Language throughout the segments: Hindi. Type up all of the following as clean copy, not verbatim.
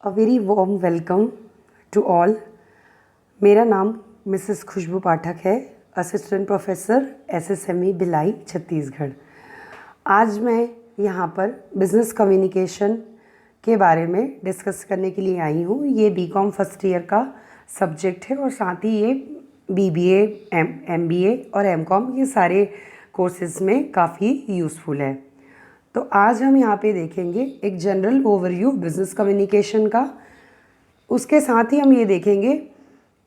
A very warm welcome to all. मेरा नाम मिसेस खुशबू पाठक है, assistant professor SSME Bhilai Chhattisgarh. आज मैं यहाँ पर बिज़नेस कम्युनिकेशन के बारे में डिस्कस करने के लिए आई हूँ। ये BCom फर्स्ट ईयर का सब्जेक्ट है और साथ ही ये BBA, MBA और MCom ये सारे कोर्सेज़ में काफ़ी यूज़फुल है। तो आज हम यहाँ पे देखेंगे एक जनरल ओवरव्यू बिज़नेस कम्युनिकेशन का। उसके साथ ही हम ये देखेंगे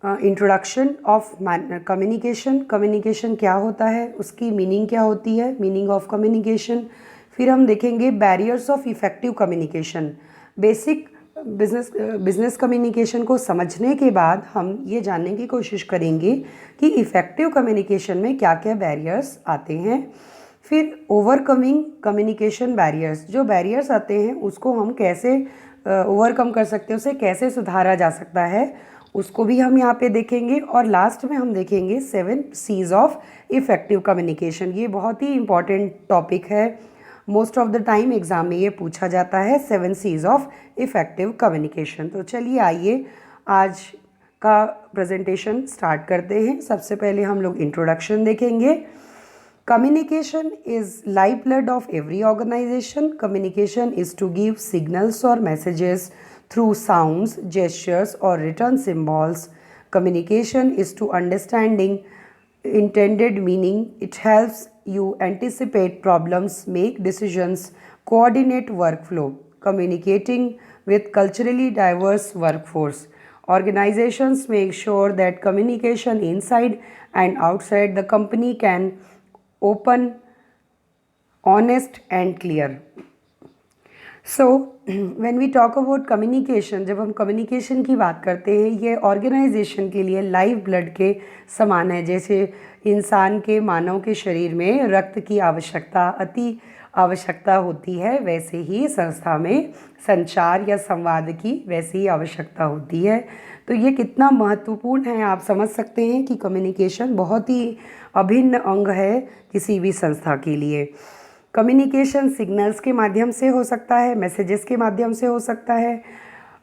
इंट्रोडक्शन ऑफ कम्युनिकेशन, कम्युनिकेशन क्या होता है, उसकी मीनिंग क्या होती है, मीनिंग ऑफ कम्युनिकेशन। फिर हम देखेंगे barriers of effective communication. Basic business communication को समझने के बाद हम ये जानने की कोशिश करेंगे कि इफ़ेक्टिव कम्युनिकेशन में क्या क्या बैरियर्स आते हैं। फिर ओवरकमिंग कम्युनिकेशन बैरियर्स, जो बैरियर्स आते हैं उसको हम कैसे ओवरकम कर सकते हैं, उसे कैसे सुधारा जा सकता है, उसको भी हम यहाँ पे देखेंगे। और लास्ट में हम देखेंगे 7 C's ऑफ इफ़ेक्टिव कम्युनिकेशन। ये बहुत ही इम्पॉर्टेंट टॉपिक है, most of the time exam में ये पूछा जाता है, 7 C's ऑफ इफ़ेक्टिव कम्युनिकेशन। तो चलिए आइए आज का प्रेजेंटेशन स्टार्ट करते हैं। सबसे पहले हम लोग इंट्रोडक्शन देखेंगे। Communication is lifeblood of every organization. Communication is to give signals or messages through sounds, gestures, or written symbols. Communication is to understanding intended meaning. It helps you anticipate problems, make decisions, coordinate workflow. Communicating with culturally diverse workforce. Organizations make sure that communication inside and outside the company can open, honest and clear. So when we talk about communication, जब हम communication की बात करते हैं, ये ऑर्गेनाइजेशन के लिए लाइफ ब्लड के समान है। जैसे इंसान के, मानव के शरीर में रक्त की आवश्यकता, अति आवश्यकता होती है, वैसे ही संस्था में संचार या संवाद की वैसे ही आवश्यकता होती है। तो ये कितना महत्वपूर्ण है आप समझ सकते हैं कि कम्युनिकेशन बहुत ही अभिन्न अंग है किसी भी संस्था के लिए। कम्युनिकेशन सिग्नल्स के माध्यम से हो सकता है, मैसेजेस के माध्यम से हो सकता है,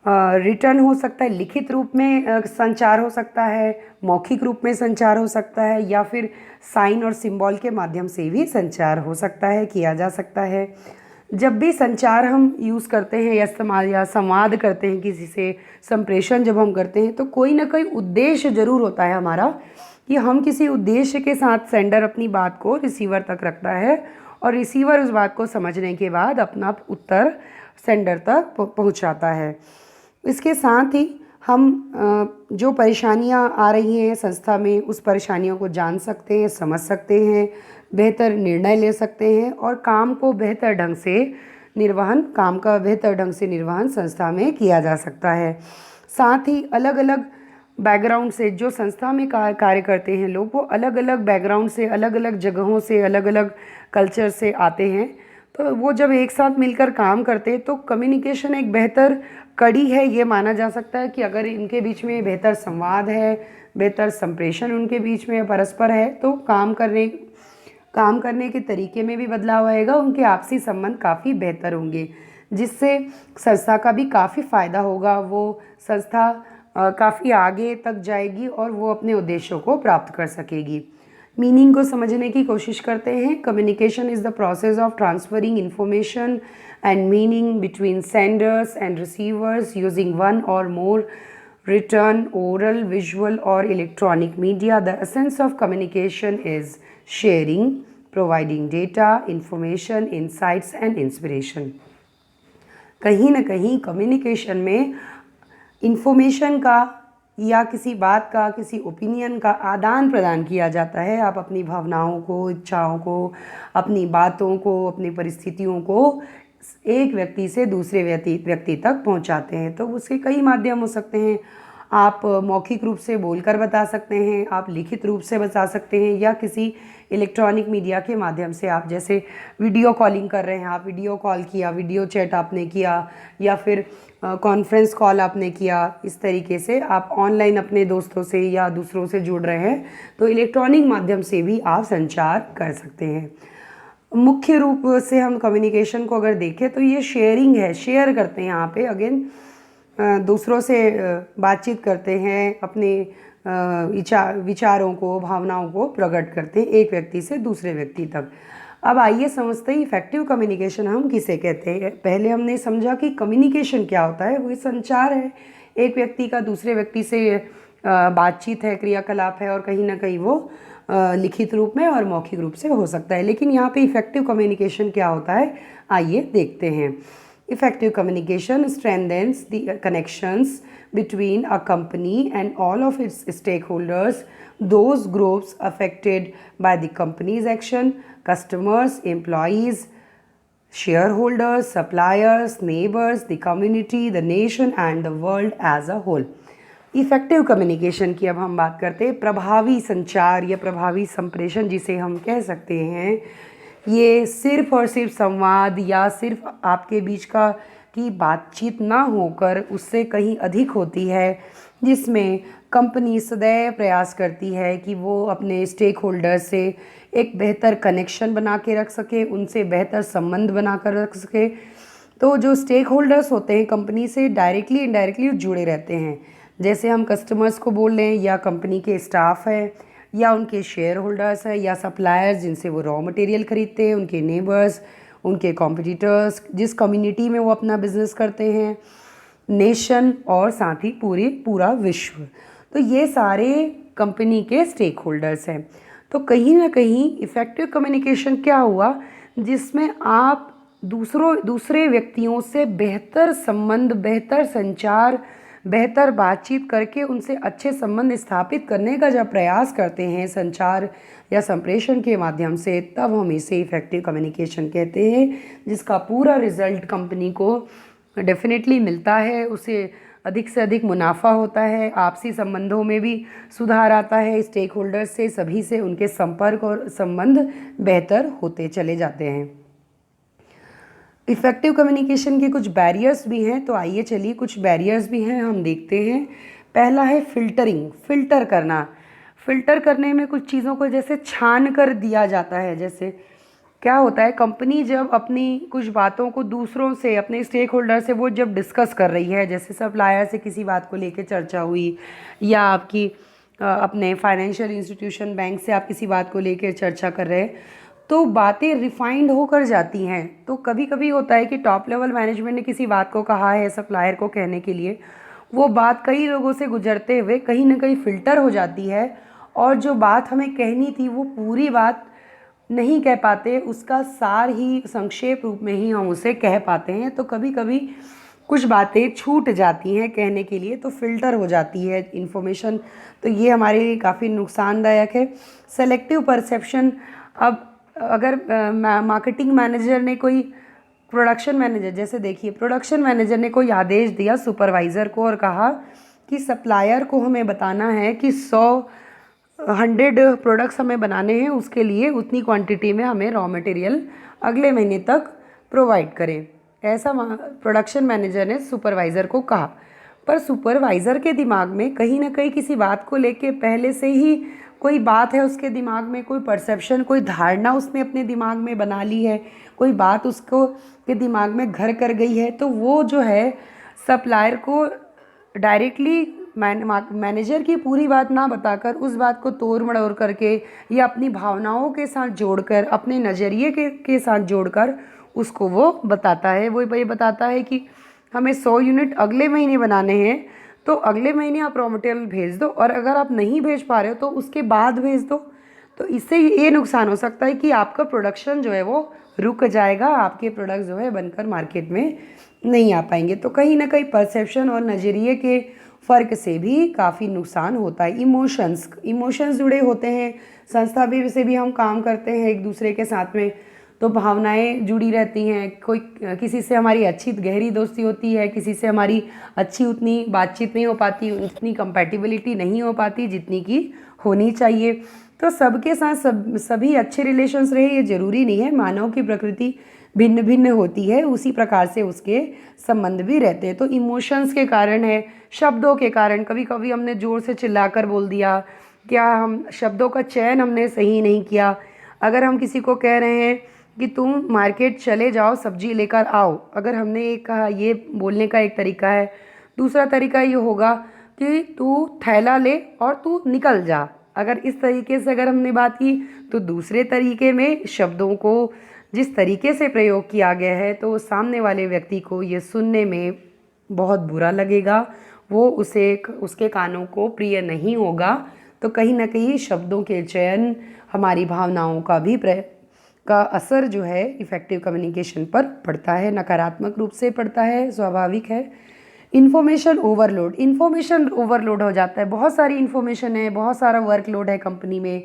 रिटर्न हो सकता है, लिखित रूप में संचार हो सकता है, मौखिक रूप में संचार हो सकता है, या फिर साइन और सिंबल के माध्यम से भी संचार हो सकता है, किया जा सकता है। जब भी संचार हम यूज़ करते हैं या इस्तेमाल या संवाद करते हैं, किसी से संप्रेषण जब हम करते हैं, तो कोई ना कोई उद्देश्य ज़रूर होता है हमारा, कि हम किसी उद्देश्य के साथ सेंडर अपनी बात को रिसीवर तक रखता है और रिसीवर उस बात को समझने के बाद अपना उत्तर सेंडर तक पहुंचाता है। इसके साथ ही हम जो परेशानियां आ रही हैं संस्था में, उस परेशानियों को जान सकते हैं, समझ सकते हैं, बेहतर निर्णय ले सकते हैं और काम का बेहतर ढंग से निर्वहन संस्था में किया जा सकता है। साथ ही अलग अलग बैकग्राउंड से जो संस्था में कार्य करते हैं लोग, वो अलग अलग बैकग्राउंड से, अलग अलग जगहों से, अलग अलग कल्चर से आते हैं। तो वो जब एक साथ मिलकर काम करते हैं तो कम्युनिकेशन एक बेहतर कड़ी है। ये माना जा सकता है कि अगर इनके बीच में बेहतर संवाद है, बेहतर संप्रेषण उनके बीच में परस्पर है, तो काम करने के तरीके में भी बदलाव आएगा, उनके आपसी संबंध काफ़ी बेहतर होंगे, जिससे संस्था का भी काफ़ी फ़ायदा होगा। वो संस्था काफ़ी आगे तक जाएगी और वो अपने उद्देश्यों को प्राप्त कर सकेगी। मीनिंग को समझने की कोशिश करते हैं। Communication is the process of transferring information and meaning between senders and receivers using one or more written, oral, visual or electronic media. The essence of communication is sharing, providing data, information, insights and inspiration. कहीं ना कहीं कम्युनिकेशन में इंफॉर्मेशन का या किसी बात का, किसी ओपिनियन का आदान प्रदान किया जाता है। आप अपनी भावनाओं को, इच्छाओं को, अपनी बातों को, अपनी परिस्थितियों को एक व्यक्ति से दूसरे व्यक्ति तक पहुंचाते हैं। तो उसके कई माध्यम हो सकते हैं। आप मौखिक रूप से बोलकर बता सकते हैं, आप लिखित रूप से बता सकते हैं, या किसी इलेक्ट्रॉनिक मीडिया के माध्यम से, आप जैसे वीडियो कॉलिंग कर रहे हैं, आप वीडियो कॉल किया, वीडियो चैट आपने किया, या फिर कॉन्फ्रेंस कॉल आपने किया। इस तरीके से आप ऑनलाइन अपने दोस्तों से या दूसरों से जुड़ रहे हैं, तो इलेक्ट्रॉनिक माध्यम से भी आप संचार कर सकते हैं। मुख्य रूप से हम कम्युनिकेशन को अगर देखें तो ये शेयरिंग है, शेयर करते हैं यहाँ पे। अगेन दूसरों से बातचीत करते हैं, अपने विचारों को, भावनाओं को प्रकट करते हैं एक व्यक्ति से दूसरे व्यक्ति तक। अब आइए समझते हैं इफ़ेक्टिव कम्युनिकेशन हम किसे कहते हैं। पहले हमने समझा कि कम्युनिकेशन क्या होता है, वो संचार है, एक व्यक्ति का दूसरे व्यक्ति से बातचीत है, क्रियाकलाप है, और कहीं ना कहीं वो लिखित रूप में और मौखिक रूप से हो सकता है। लेकिन यहाँ पे इफ़ेक्टिव कम्युनिकेशन क्या होता है, आइए देखते हैं। Effective communication strengthens the connections between a company and all of its stakeholders, those groups affected by the company's action, customers, employees, shareholders, suppliers, neighbors, the community, the nation and the world as a whole. Effective communication की अब हम बात करते हैं। प्रभावी संचार या प्रभावी संप्रेषण जिसे हम कह सकते हैं, ये सिर्फ और सिर्फ संवाद या सिर्फ आपके बीच का की बातचीत ना होकर उससे कहीं अधिक होती है, जिसमें कंपनी सदैव प्रयास करती है कि वो अपने स्टेक होल्डर से एक बेहतर कनेक्शन बना के रख सके, उनसे बेहतर संबंध बना कर रख सके। तो जो स्टेक होल्डर्स होते हैं कंपनी से डायरेक्टली इनडायरेक्टली जुड़े रहते हैं, जैसे हम कस्टमर्स को बोल लें, या कंपनी के स्टाफ है, या उनके शेयर होल्डर्स है, या सप्लायर्स जिनसे वो रॉ मटेरियल खरीदते हैं, उनके नेबर्स, उनके कॉम्पिटिटर्स, जिस कम्युनिटी में वो अपना बिजनेस करते हैं, नेशन, और साथ ही पूरा विश्व। तो ये सारे कंपनी के स्टेक होल्डर्स हैं। तो कहीं ना कहीं इफ़ेक्टिव कम्युनिकेशन क्या हुआ, जिसमें आप दूसरे व्यक्तियों से बेहतर संबंध, बेहतर संचार, बेहतर बातचीत करके उनसे अच्छे संबंध स्थापित करने का जब प्रयास करते हैं संचार या संप्रेषण के माध्यम से, तब हम इसे इफ़ेक्टिव कम्युनिकेशन कहते हैं, जिसका पूरा रिजल्ट कंपनी को डेफिनेटली मिलता है। उसे अधिक से अधिक मुनाफा होता है, आपसी संबंधों में भी सुधार आता है, स्टेक होल्डर्स से सभी से उनके संपर्क और संबंध बेहतर होते चले जाते हैं। इफ़ेक्टिव कम्युनिकेशन के कुछ बैरियर्स भी हैं, तो आइए चलिए कुछ बैरियर्स भी हैं हम देखते हैं। पहला है फ़िल्टरिंग, फ़िल्टर करना। फ़िल्टर करने में कुछ चीज़ों को जैसे छान कर दिया जाता है। जैसे क्या होता है, कंपनी जब अपनी कुछ बातों को दूसरों से, अपने स्टेक होल्डर से वो जब डिस्कस कर रही है, जैसे सप्लायर से किसी बात को लेकर चर्चा हुई, या आपकी अपने फाइनेंशियल इंस्टीट्यूशन बैंक से आप किसी बात को लेकर चर्चा कर रहे हैं, तो बातें रिफाइंड होकर जाती हैं। तो कभी कभी होता है कि टॉप लेवल मैनेजमेंट ने किसी बात को कहा है सप्लायर को कहने के लिए, वो बात कई लोगों से गुजरते हुए कहीं ना कहीं फ़िल्टर हो जाती है, और जो बात हमें कहनी थी वो पूरी बात नहीं कह पाते, उसका सार ही संक्षेप रूप में ही हम उसे कह पाते हैं। तो कभी कभी कुछ बातें छूट जाती हैं कहने के लिए, तो फ़िल्टर हो जाती है इन्फॉर्मेशन। तो ये हमारे लिए काफ़ी नुकसानदायक है। सेलेक्टिव परसेप्शन, अब अगर मार्केटिंग मैनेजर ने कोई प्रोडक्शन मैनेजर, जैसे देखिए प्रोडक्शन मैनेजर ने कोई आदेश दिया सुपरवाइज़र को और कहा कि सप्लायर को हमें बताना है कि 100 प्रोडक्ट्स हमें बनाने हैं, उसके लिए उतनी क्वांटिटी में हमें रॉ मटेरियल अगले महीने तक प्रोवाइड करें। ऐसा प्रोडक्शन मैनेजर ने सुपरवाइज़र को कहा, पर सुपरवाइज़र के दिमाग में कहीं ना कहीं किसी बात को लेके पहले से ही कोई बात है, उसके दिमाग में कोई परसेप्शन, कोई धारणा उसने अपने दिमाग में बना ली है, कोई बात उसको के दिमाग में घर कर गई है। तो वो जो है सप्लायर को डायरेक्टली मैनेजर की पूरी बात ना बताकर उस बात को तोड़ मड़ोड़ करके या अपनी भावनाओं के साथ जोड़कर, अपने नज़रिए के साथ जोड़कर उसको वो बताता है। वो ये बताता है कि हमें 100 यूनिट अगले महीने बनाने हैं, तो अगले महीने आप रॉ मटेरियल भेज दो, और अगर आप नहीं भेज पा रहे हो तो उसके बाद भेज दो। तो इससे ये नुकसान हो सकता है कि आपका प्रोडक्शन जो है वो रुक जाएगा, आपके प्रोडक्ट जो है बनकर मार्केट में नहीं आ पाएंगे। तो कहीं ना कहीं परसेप्शन और नज़रिए के फ़र्क से भी काफ़ी नुकसान होता है। इमोशंस जुड़े होते हैं, संस्था भी से भी हम काम करते हैं एक दूसरे के साथ में, तो भावनाएं जुड़ी रहती हैं। कोई किसी से हमारी अच्छी गहरी दोस्ती होती है, किसी से हमारी अच्छी उतनी बातचीत नहीं हो पाती, उतनी कंपैटिबिलिटी नहीं हो पाती जितनी की होनी चाहिए। तो सबके साथ सभी अच्छे रिलेशंस रहे ये ज़रूरी नहीं है। मानव की प्रकृति भिन्न भिन्न होती है, उसी प्रकार से उसके संबंध भी रहते हैं। तो इमोशंस के कारण है, शब्दों के कारण, कभी कभी हमने ज़ोर से चिल्लाकर बोल दिया, क्या हम शब्दों का चयन हमने सही नहीं किया। अगर हम किसी को कह रहे हैं कि तुम मार्केट चले जाओ सब्जी लेकर आओ, अगर हमने एक कहा, ये बोलने का एक तरीका है, दूसरा तरीका ये होगा कि तू थैला ले और तू निकल जा। अगर इस तरीके से अगर हमने बात की, तो दूसरे तरीके में शब्दों को जिस तरीके से प्रयोग किया गया है तो सामने वाले व्यक्ति को ये सुनने में बहुत बुरा लगेगा, वो उसके कानों को प्रिय नहीं होगा। तो कहीं ना कहीं शब्दों के चयन, हमारी भावनाओं का असर जो है इफ़ेक्टिव कम्युनिकेशन पर पड़ता है, नकारात्मक रूप से पड़ता है, स्वाभाविक है। इन्फॉर्मेशन ओवरलोड हो जाता है, बहुत सारी इन्फॉर्मेशन है, बहुत सारा वर्कलोड है कंपनी में,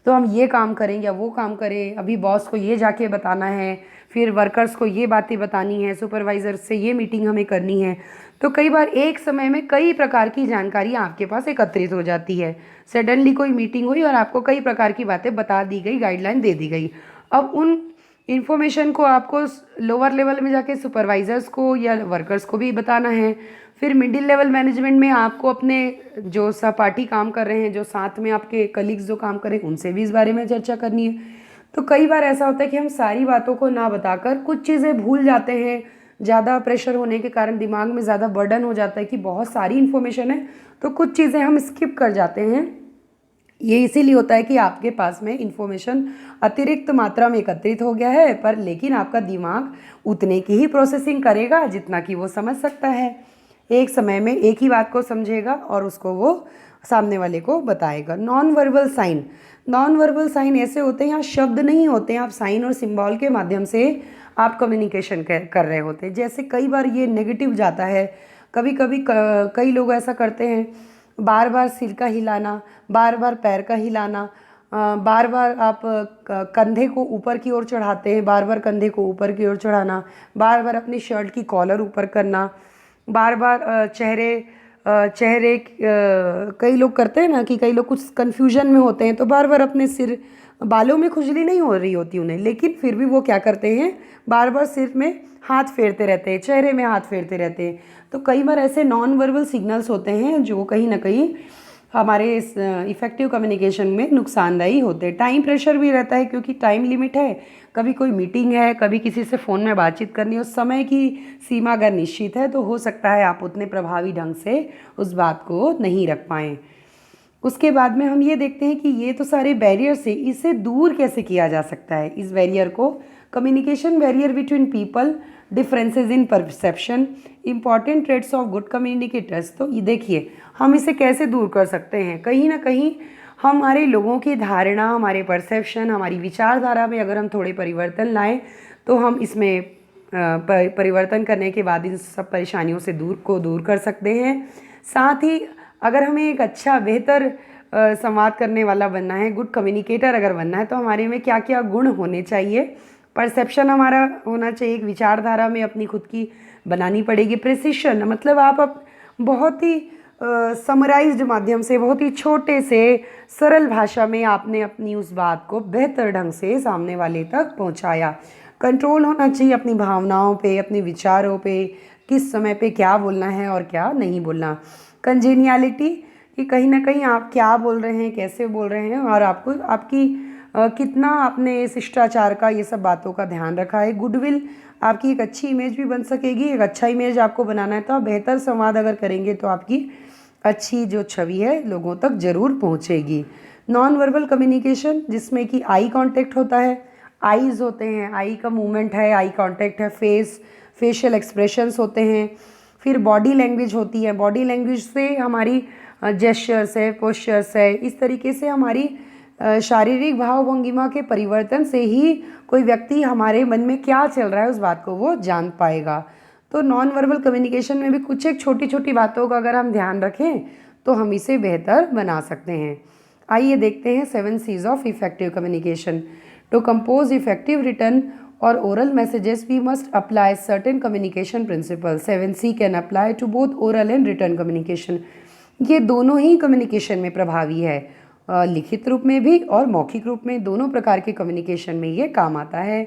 तो हम ये काम करें या वो काम करें, अभी बॉस को ये जाके बताना है, फिर वर्कर्स को ये बातें बतानी है, सुपरवाइज़र से ये मीटिंग हमें करनी है। तो कई बार एक समय में कई प्रकार की जानकारी आपके पास एकत्रित हो जाती है। सडनली कोई मीटिंग हुई और आपको कई प्रकार की बातें बता दी गई, गाइडलाइन दे दी गई। अब उन इन्फॉर्मेशन को आपको लोअर लेवल में जाके सुपरवाइज़र्स को या वर्कर्स को भी बताना है, फिर मिडिल लेवल मैनेजमेंट में आपको अपने जो सहपाठी काम कर रहे हैं, जो साथ में आपके कलीग्स जो काम कर रहे हैं, उनसे भी इस बारे में चर्चा करनी है। तो कई बार ऐसा होता है कि हम सारी बातों को ना बताकर कुछ चीज़ें भूल जाते हैं, ज़्यादा प्रेशर होने के कारण दिमाग में ज़्यादा बर्डन हो जाता है कि बहुत सारी इन्फॉर्मेशन है, तो कुछ चीज़ें हम स्किप कर जाते हैं। ये इसीलिए होता है कि आपके पास में इन्फॉर्मेशन अतिरिक्त मात्रा में एकत्रित हो गया है, पर लेकिन आपका दिमाग उतने की ही प्रोसेसिंग करेगा जितना कि वो समझ सकता है। एक समय में एक ही बात को समझेगा और उसको वो सामने वाले को बताएगा। नॉन वर्बल साइन ऐसे होते हैं, यहाँ शब्द नहीं होते हैं, आप साइन और सिंबल के माध्यम से आप कम्युनिकेशन कर रहे होते हैं। जैसे कई बार ये नेगेटिव जाता है, कभी कभी कई लोग ऐसा करते हैं, बार बार सिर का हिलाना, बार बार पैर का हिलाना, बार बार आप कंधे को ऊपर की ओर चढ़ाते हैं, बार बार कंधे को ऊपर की ओर चढ़ाना, बार बार अपनी शर्ट की कॉलर ऊपर करना, बार बार चेहरे कई लोग करते हैं ना कि कई लोग कुछ कन्फ्यूजन में होते हैं, तो बार बार अपने सिर, बालों में खुजली नहीं हो रही होती उन्हें, लेकिन फिर भी वो क्या करते हैं, बार बार सिर में हाथ फेरते रहते हैं, चेहरे में हाथ फेरते रहते हैं। तो कई बार ऐसे नॉन वर्बल सिग्नल्स होते हैं जो कहीं ना कहीं हमारे इस इफ़ेक्टिव कम्युनिकेशन में नुकसानदायी होते हैं। टाइम प्रेशर भी रहता है क्योंकि टाइम लिमिट है, कभी कोई मीटिंग है, कभी किसी से फ़ोन में बातचीत करनी है, उस समय की सीमा अगर निश्चित है तो हो सकता है आप उतने प्रभावी ढंग से उस बात को नहीं रख पाएँ। उसके बाद में हम ये देखते हैं कि ये तो सारे बैरियर्स है, इसे दूर कैसे किया जा सकता है। इस बैरियर को, communication barrier between people, differences in perception, important trades of good communicators. तो ये देखिए हम इसे कैसे दूर कर सकते हैं। कहीं ना कहीं हमारे लोगों की धारणा, हमारे परसेप्शन, हमारी विचारधारा में अगर हम थोड़े परिवर्तन लाएं तो हम इसमें परिवर्तन करने के बाद इन सब परेशानियों से दूर कर सकते हैं। साथ ही अगर हमें एक अच्छा बेहतर संवाद करने वाला बनना है, गुड कम्युनिकेटर अगर बनना है, तो हमारे में क्या क्या गुण होने चाहिए। परसेप्शन हमारा होना चाहिए, एक विचारधारा में अपनी खुद की बनानी पड़ेगी। प्रिसिशन मतलब आप बहुत ही समराइज्ड माध्यम से, बहुत ही छोटे से सरल भाषा में आपने अपनी उस बात को बेहतर ढंग से सामने वाले तक पहुंचाया। कंट्रोल होना चाहिए अपनी भावनाओं पे, अपने विचारों पे, किस समय पे क्या बोलना है और क्या नहीं बोलना। कंजेनियलिटी कि कहीं ना कहीं आप क्या बोल रहे हैं, कैसे बोल रहे हैं और आपकी कितना आपने शिष्टाचार का, ये सब बातों का ध्यान रखा है। गुडविल, आपकी एक अच्छी इमेज भी बन सकेगी। एक अच्छा इमेज आपको बनाना है तो आप बेहतर संवाद अगर करेंगे तो आपकी अच्छी जो छवि है लोगों तक ज़रूर पहुंचेगी। नॉन वर्बल कम्युनिकेशन जिसमें कि आई कांटेक्ट होता है, आईज होते हैं, आई का मूवमेंट है, आई कांटेक्ट है, फेशियल एक्सप्रेशंस होते हैं, फिर बॉडी लैंग्वेज होती है। बॉडी लैंग्वेज से हमारी जेस्चर्स है, पोस्चर्स है, इस तरीके से हमारी शारीरिक भाव भंगिमा के परिवर्तन से ही कोई व्यक्ति हमारे मन में क्या चल रहा है उस बात को वो जान पाएगा। तो नॉन वर्बल कम्युनिकेशन में भी कुछ एक छोटी छोटी बातों का अगर हम ध्यान रखें तो हम इसे बेहतर बना सकते हैं। आइए देखते हैं 7 C's of effective communication. To compose effective written और oral messages we must apply certain communication principle. 7 C can apply to both oral and written communication. ये दोनों ही कम्युनिकेशन में प्रभावी है, लिखित रूप में भी और मौखिक रूप में, दोनों प्रकार के कम्युनिकेशन में ये काम आता है।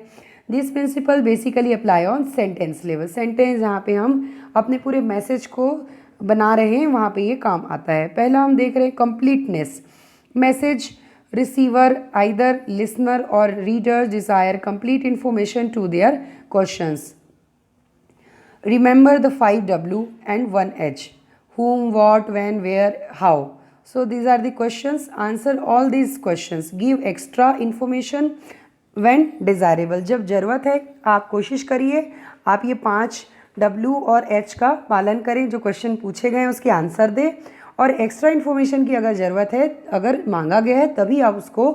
This principle basically apply on sentence level. Sentence जहाँ पे हम अपने पूरे मैसेज को बना रहे हैं वहाँ पे ये काम आता है। पहला हम देख रहे हैं completeness. Message receiver either listener और reader desire complete information to their questions. Remember the 5W and 1H. Whom, what, when, where, how. So these are the questions. Answer all these questions. Give extra information when desirable. जब ज़रूरत है आप कोशिश करिए आप ये 5W और H का पालन करें, जो क्वेश्चन पूछे गए हैं उसके आंसर दें, और एक्स्ट्रा इन्फॉर्मेशन की अगर ज़रूरत है, अगर मांगा गया है तभी आप उसको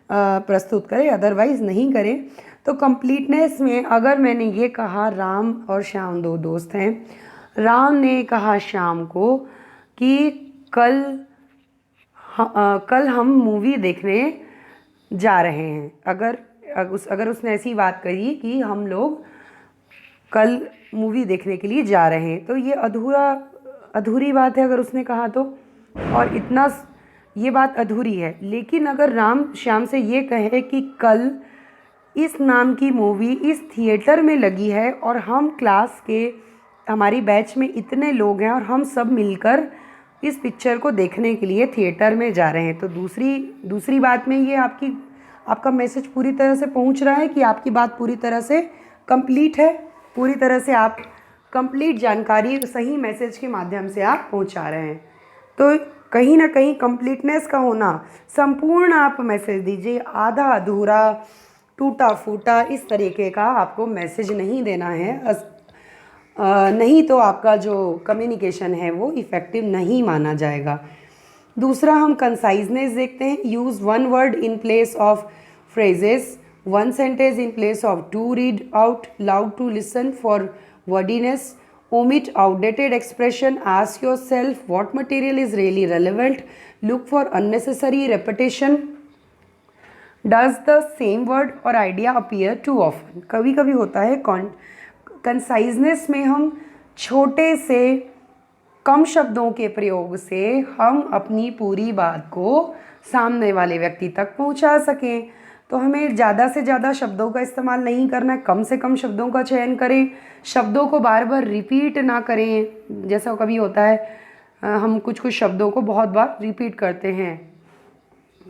प्रस्तुत करें, अदरवाइज़ नहीं करें। तो कंप्लीटनेस में अगर मैंने ये कहा राम और श्याम दो दोस्त हैं, राम ने कहा श्याम को कि कल हम मूवी देखने जा रहे हैं, अगर उसने ऐसी बात कही कि हम लोग कल मूवी देखने के लिए जा रहे हैं, तो ये अधूरी बात है अगर उसने कहा तो, और इतना ये बात अधूरी है। लेकिन अगर राम श्याम से ये कहे कि कल इस नाम की मूवी इस थिएटर में लगी है और हम क्लास के हमारी बैच में इतने लोग हैं और हम सब मिलकर इस पिक्चर को देखने के लिए थिएटर में जा रहे हैं, तो दूसरी बात में ये आपका मैसेज पूरी तरह से पहुंच रहा है कि आपकी बात पूरी तरह से कंप्लीट है, पूरी तरह से आप कंप्लीट जानकारी सही मैसेज के माध्यम से आप पहुंचा रहे हैं। तो कहीं ना कहीं कंप्लीटनेस का होना, संपूर्ण आप मैसेज दीजिए, आधा अधूरा टूटा फूटा इस तरीके का आपको मैसेज नहीं देना है, नहीं तो आपका जो कम्युनिकेशन है वो इफ़ेक्टिव नहीं माना जाएगा। दूसरा हम कंसाइजनेस देखते हैं। Use one word in place of phrases, one sentence in place of two, read out loud to listen for wordiness, omit outdated expression, ask yourself what material is really relevant, look for unnecessary repetition, does the same word or idea appear too often। कभी कभी होता है कंसाइजनेस में हम छोटे से कम शब्दों के प्रयोग से हम अपनी पूरी बात को सामने वाले व्यक्ति तक पहुंचा सकें। तो हमें ज़्यादा से ज़्यादा शब्दों का इस्तेमाल नहीं करना है, कम से कम शब्दों का चयन करें, शब्दों को बार बार रिपीट ना करें। जैसा कभी होता है हम कुछ शब्दों को बहुत बार रिपीट करते हैं,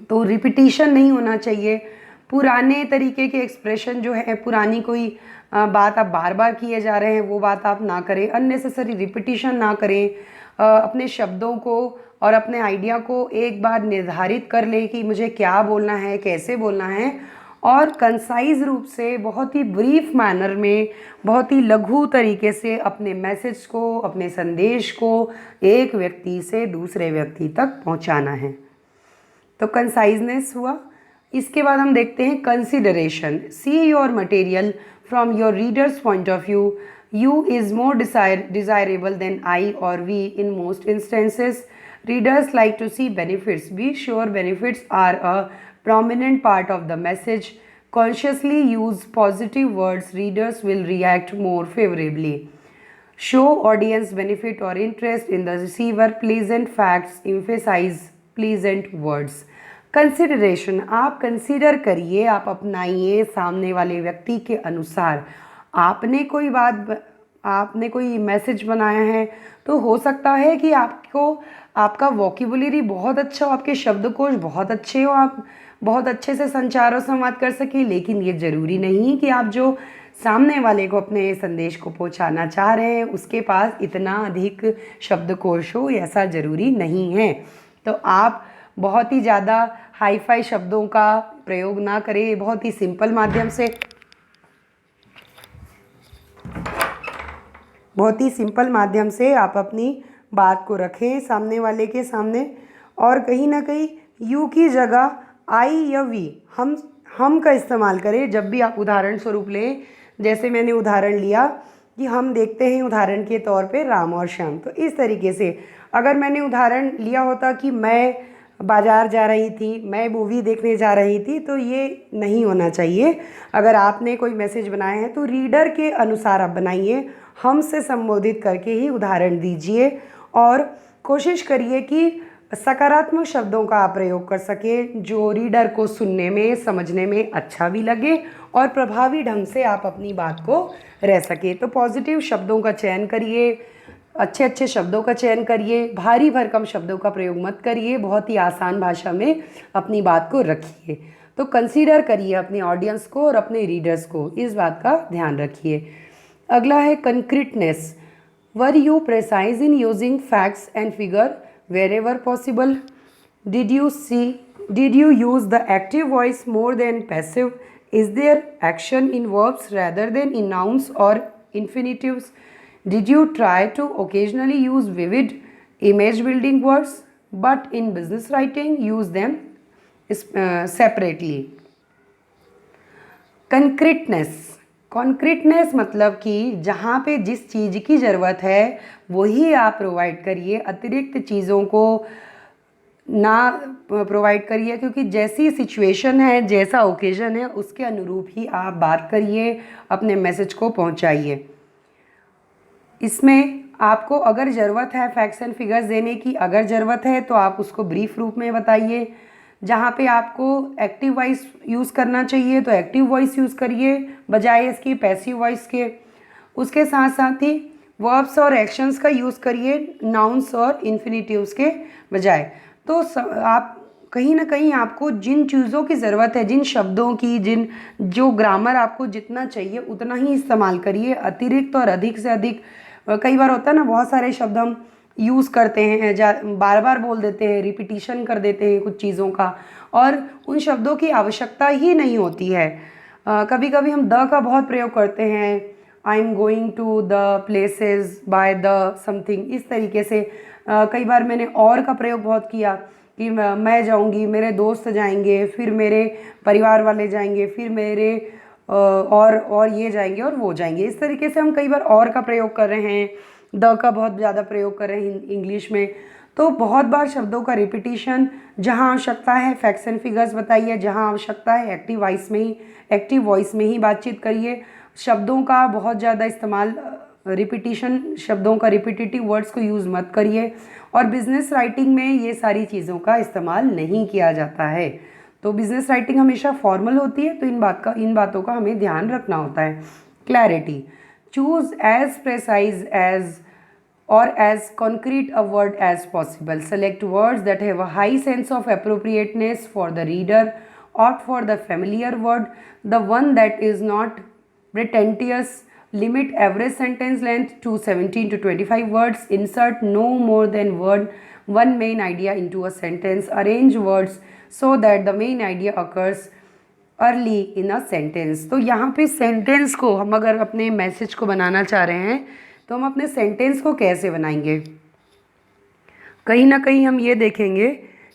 तो रिपीटिशन नहीं होना चाहिए। पुराने तरीके के एक्सप्रेशन जो है, पुरानी कोई बात आप बार बार किए जा रहे हैं वो बात आप ना करें, अननेसेसरी रिपीटिशन ना करें। अपने शब्दों को और अपने आइडिया को एक बार निर्धारित कर लें कि मुझे क्या बोलना है, कैसे बोलना है, और कंसाइज रूप से बहुत ही ब्रीफ मैनर में, बहुत ही लघु तरीके से अपने मैसेज को, अपने संदेश को एक व्यक्ति से दूसरे व्यक्ति तक पहुंचाना है। तो कंसाइजनेस हुआ। इसके बाद हम देखते हैं consideration. See your material from your readers point of view, you is more desirable than I or we in most instances. Readers like to see benefits. Be sure benefits are a prominent part of the message. Consciously use positive words. Readers will react more favorably. Show audience benefit or interest in the receiver. Pleasant facts. Emphasize pleasant words. Consideration, आप कंसीडर करिए, आप अपनाइए सामने वाले व्यक्ति के अनुसार। आपने कोई मैसेज बनाया है तो हो सकता है कि आपका वोकेबुलरी बहुत अच्छा हो, आपके शब्दकोश बहुत अच्छे हो, आप बहुत अच्छे से संचार और संवाद कर सकें, लेकिन ये ज़रूरी नहीं कि आप जो सामने वाले को अपने संदेश को पहुंचाना चाह रहे हैं उसके पास इतना अधिक शब्दकोश हो, ऐसा ज़रूरी नहीं है। तो आप बहुत ही ज़्यादा हाई फाई शब्दों का प्रयोग ना करें, बहुत ही सिंपल माध्यम से आप अपनी बात को रखें सामने वाले के सामने, और कहीं ना कहीं यू की जगह आई या वी, हम का इस्तेमाल करें जब भी आप उदाहरण स्वरूप लें। जैसे मैंने उदाहरण लिया कि हम देखते हैं उदाहरण के तौर पे राम और श्याम, तो इस तरीके से अगर मैंने उदाहरण लिया होता कि मैं बाज़ार जा रही थी, मैं मूवी देखने जा रही थी, तो ये नहीं होना चाहिए। अगर आपने कोई मैसेज बनाया है तो रीडर के अनुसार आप बनाइए, हम से संबोधित करके ही उदाहरण दीजिए, और कोशिश करिए कि सकारात्मक शब्दों का आप प्रयोग कर सकें जो रीडर को सुनने में, समझने में अच्छा भी लगे और प्रभावी ढंग से आप अपनी बात को रह सके। तो पॉजिटिव शब्दों का चयन करिए, अच्छे शब्दों का चयन करिए, भारी भरकम शब्दों का प्रयोग मत करिए, बहुत ही आसान भाषा में अपनी बात को रखिए। तो कंसीडर करिए अपने ऑडियंस को और अपने रीडर्स को, इस बात का ध्यान रखिए। अगला है concreteness. Were you precise in using facts and figure wherever possible? Did you use the active voice more than passive? Is there action in verbs rather than in nouns or infinitives? Did you try to occasionally use vivid image building words, but in business writing use them separately? कॉन्क्रीटनेस मतलब कि जहाँ पे जिस चीज़ की ज़रूरत है वही आप प्रोवाइड करिए, अतिरिक्त चीज़ों को ना प्रोवाइड करिए, क्योंकि जैसी सिचुएशन है, जैसा ओकेजन है, उसके अनुरूप ही आप बात करिए, अपने मैसेज को पहुंचाइए। इसमें आपको अगर ज़रूरत है फैक्ट्स एंड फिगर्स देने की, अगर ज़रूरत है तो आप उसको ब्रीफ रूप में बताइए। जहाँ पे आपको एक्टिव वॉइस यूज़ करना चाहिए तो एक्टिव वॉइस यूज़ करिए बजाय इसकी पैसिव वॉइस के। उसके साथ साथ ही वर्ब्स और एक्शंस का यूज़ करिए नाउन्स और इन्फिनिटिव्स के बजाय। तो आप कहीं ना कहीं आपको जिन चीज़ों की ज़रूरत है, जिन शब्दों की, जो ग्रामर आपको जितना चाहिए उतना ही इस्तेमाल करिए। अतिरिक्त और अधिक से अधिक, कई बार होता है ना, बहुत सारे शब्द हम यूज़ करते हैं, बार बार बोल देते हैं, रिपीटिशन कर देते हैं कुछ चीज़ों का, और उन शब्दों की आवश्यकता ही नहीं होती है। कभी कभी हम द का बहुत प्रयोग करते हैं, I am going to the places by the something, इस तरीके से। कई बार मैंने और का प्रयोग बहुत किया कि मैं जाऊंगी, मेरे दोस्त जाएंगे, फिर मेरे परिवार वाले जाएंगे, फिर मेरे और ये जाएंगे और वो जाएंगे। इस तरीके से हम कई बार और का प्रयोग कर रहे हैं, द का बहुत ज़्यादा प्रयोग कर रहे हैं इंग्लिश में। तो बहुत बार शब्दों का रिपीटिशन, जहाँ आवश्यकता है फैक्ट्स एंड फिगर्स बताइए, जहाँ आवश्यकता है एक्टिव वॉइस में ही बातचीत करिए। शब्दों का बहुत ज़्यादा इस्तेमाल, रिपीटिशन, शब्दों का रिपीटिटिव वर्ड्स को यूज़ मत करिए। और बिजनेस राइटिंग में ये सारी चीज़ों का इस्तेमाल नहीं किया जाता है। तो बिजनेस राइटिंग हमेशा फॉर्मल होती है, तो इन बातों का हमें ध्यान रखना होता है। Clarity, choose as precise as or as concrete a word as possible. Select words that have a high sense of appropriateness for the reader. Opt for the familiar word, the one that is not pretentious. Limit average sentence length to 17 to 25 words. Insert no more than one main idea into a sentence. Arrange words so that the main idea occurs early in a sentence. तो यहाँ पे सेंटेंस को हम अगर अपने मैसेज को बनाना चाह रहे हैं तो हम अपने सेंटेंस को कैसे बनाएंगे, कहीं ना कहीं हम ये देखेंगे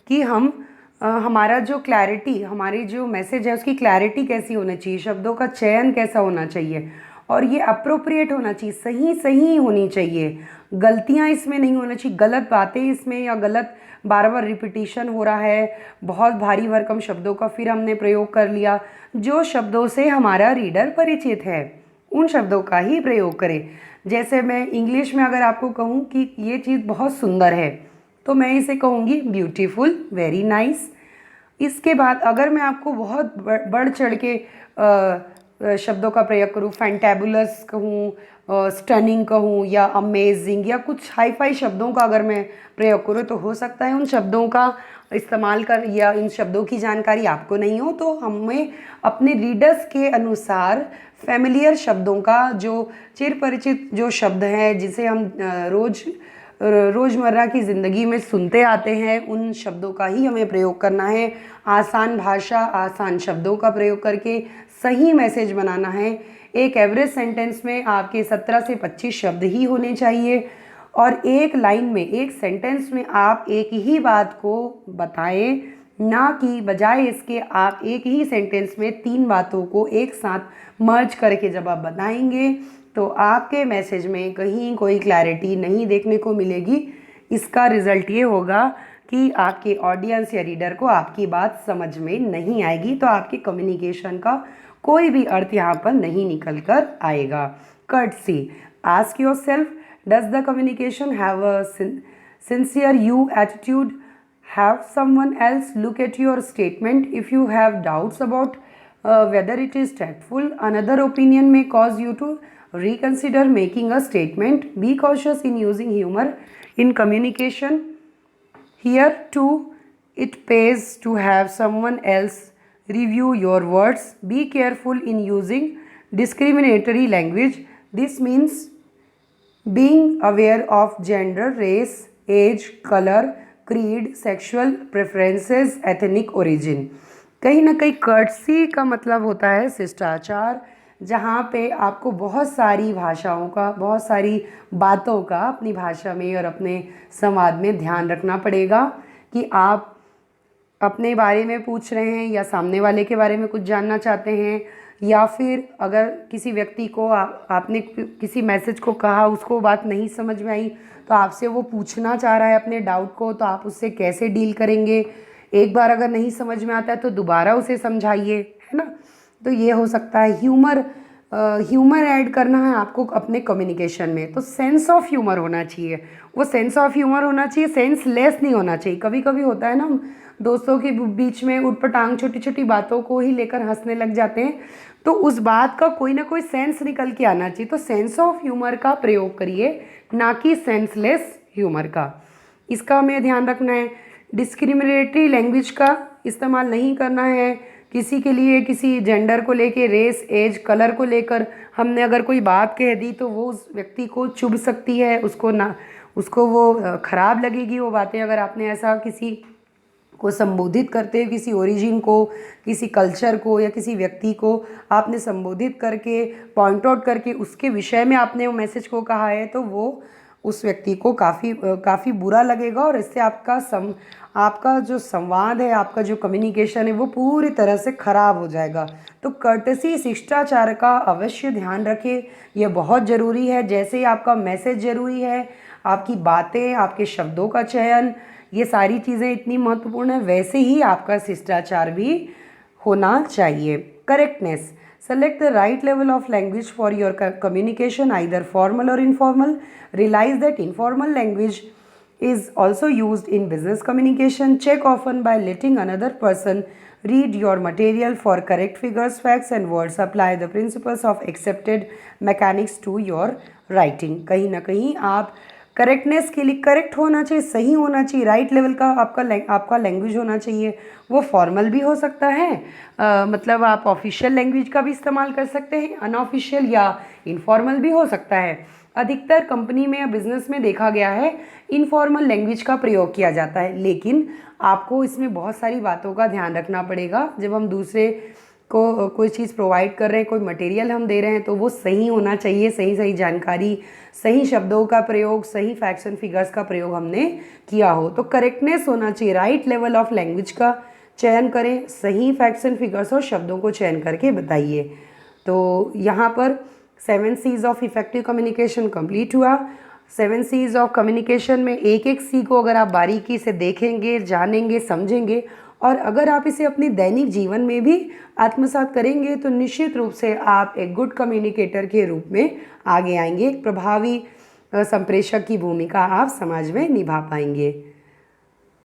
कि हम हमारा जो क्लैरिटी, हमारी जो मैसेज है उसकी क्लैरिटी कैसी होनी चाहिए, शब्दों का चयन कैसा होना चाहिए, और ये अप्रोप्रिएट होना चाहिए, सही होनी चाहिए। गलतियाँ इसमें नहीं होना चाहिए, गलत बातें इसमें, या गलत बार बार रिपीटिशन हो रहा है, बहुत भारी भरकम शब्दों का फिर हमने प्रयोग कर लिया। जो शब्दों से हमारा रीडर परिचित है उन शब्दों का ही प्रयोग करें। जैसे मैं इंग्लिश में अगर आपको कहूँ कि ये चीज़ बहुत सुंदर है तो मैं इसे कहूँगी ब्यूटीफुल, वेरी नाइस। इसके बाद अगर मैं आपको बहुत बढ़ चढ़ के शब्दों का प्रयोग करूँ, फैंटेबुलस कहूँ, स्टनिंग कहूँ, या अमेजिंग, या कुछ हाई फाई शब्दों का अगर मैं प्रयोग करूँ, तो हो सकता है उन शब्दों का इस्तेमाल कर या इन शब्दों की जानकारी आपको नहीं हो। तो हमें अपने रीडर्स के अनुसार फैमिलियर शब्दों का, जो चिर परिचित जो शब्द हैं, जिसे हम रोज़मर्रा की ज़िंदगी में सुनते आते हैं, उन शब्दों का ही हमें प्रयोग करना है। आसान भाषा, आसान शब्दों का प्रयोग करके सही मैसेज बनाना है। एक एवरेज सेंटेंस में आपके 17 से 25 शब्द ही होने चाहिए, और एक लाइन में, एक सेंटेंस में आप एक ही बात को बताएं, ना कि बजाय इसके आप एक ही सेंटेंस में 3 बातों को एक साथ मर्ज करके जब आप बताएंगे तो आपके मैसेज में कहीं कोई क्लैरिटी नहीं देखने को मिलेगी। इसका रिज़ल्ट ये होगा कि आपके ऑडियंस या रीडर को आपकी बात समझ में नहीं आएगी, तो आपके कम्युनिकेशन का कोई भी अर्थ यहाँ पर नहीं निकल कर आएगा। Courtesy, ask yourself, does the communication have a sincere you attitude? Have someone else look at your statement. If you have doubts about whether it is tactful, another opinion may cause you to reconsider making a statement. Be cautious in using humor in communication. Here too, it pays to have someone else review your words. Be careful in using discriminatory language. This means being aware of gender, race, age, colour, creed, sexual preferences, ethnic origin. कहीं ना कहीं कर्टसी का मतलब होता है शिष्टाचार, जहाँ पे आपको बहुत सारी भाषाओं का, बहुत सारी बातों का अपनी भाषा में और अपने संवाद में ध्यान रखना पड़ेगा कि आप अपने बारे में पूछ रहे हैं या सामने वाले के बारे में कुछ जानना चाहते हैं, या फिर अगर किसी व्यक्ति को आपने किसी मैसेज को कहा, उसको बात नहीं समझ में आई तो आपसे वो पूछना चाह रहा है अपने डाउट को, तो आप उससे कैसे डील करेंगे। एक बार अगर नहीं समझ में आता है तो दोबारा उसे समझाइए, है ना। तो ये हो सकता है। ह्यूमर ऐड करना है आपको अपने कम्युनिकेशन में, तो सेंस ऑफ ह्यूमर होना चाहिए। वो सेंस ऑफ ह्यूमर होना चाहिए, सेंस लेस नहीं होना चाहिए। कभी कभी होता है ना, हम दोस्तों के बीच में उटपटांग छोटी छोटी बातों को ही लेकर हंसने लग जाते हैं, तो उस बात का कोई ना कोई सेंस निकल के आना चाहिए। तो सेंस ऑफ ह्यूमर का प्रयोग करिए, ना कि सेंसलेस ह्यूमर का। इसका हमें ध्यान रखना है। डिस्क्रिमिनेटरी लैंग्वेज का इस्तेमाल नहीं करना है। किसी के लिए, किसी जेंडर को लेके, रेस, एज, कलर को लेकर हमने अगर कोई बात कह दी तो वो उस व्यक्ति को चुभ सकती है, उसको वो ख़राब लगेगी वो बातें। अगर आपने ऐसा किसी को संबोधित करते हुए, किसी ओरिजिन को, किसी कल्चर को या किसी व्यक्ति को आपने संबोधित करके, पॉइंट आउट करके उसके विषय में आपने वो मैसेज को कहा है, तो वो उस व्यक्ति को काफ़ी बुरा लगेगा और इससे आपका जो संवाद है, आपका जो कम्युनिकेशन है, वो पूरी तरह से ख़राब हो जाएगा। तो कर्टसी, शिष्टाचार का अवश्य ध्यान रखें, यह बहुत ज़रूरी है। जैसे ही आपका मैसेज ज़रूरी है, आपकी बातें, आपके शब्दों का चयन, ये सारी चीज़ें इतनी महत्वपूर्ण है, वैसे ही आपका शिष्टाचार भी होना चाहिए। Correctness, select the right level of language for your communication, either formal or informal. Realize that informal language is also used in business communication. Check often by letting another person read your material for correct figures, facts and words. Apply the principles of accepted mechanics to your writing. कहीं ना कहीं आप करेक्टनेस के लिए, करेक्ट होना चाहिए, सही होना चाहिए, राइट लेवल का आपका लैंग्वेज होना चाहिए। वो फॉर्मल भी हो सकता है, मतलब आप ऑफिशियल लैंग्वेज का भी इस्तेमाल कर सकते हैं, अनऑफिशियल या इनफॉर्मल भी हो सकता है। अधिकतर कंपनी में या बिजनेस में देखा गया है इनफॉर्मल लैंग्वेज का प्रयोग किया जाता है, लेकिन आपको इसमें बहुत सारी बातों का ध्यान रखना पड़ेगा। जब हम दूसरे को कोई चीज़ प्रोवाइड कर रहे हैं, कोई मटेरियल हम दे रहे हैं, तो वो सही होना चाहिए, सही जानकारी, सही शब्दों का प्रयोग, सही फैक्ट्स एंड फिगर्स का प्रयोग हमने किया हो। तो करेक्टनेस होना चाहिए, राइट लेवल ऑफ लैंग्वेज का चयन करें, सही फैक्ट्स एंड फिगर्स और शब्दों को चयन करके बताइए। तो यहाँ पर 7 C's of effective communication complete हुआ। 7 C's ऑफ कम्युनिकेशन में एक एक सी को अगर आप बारीकी से देखेंगे, जानेंगे, समझेंगे और अगर आप इसे अपने दैनिक जीवन में भी आत्मसात करेंगे तो निश्चित रूप से आप एक गुड कम्युनिकेटर के रूप में आगे आएंगे। एक प्रभावी संप्रेषक की भूमिका आप समाज में निभा पाएंगे।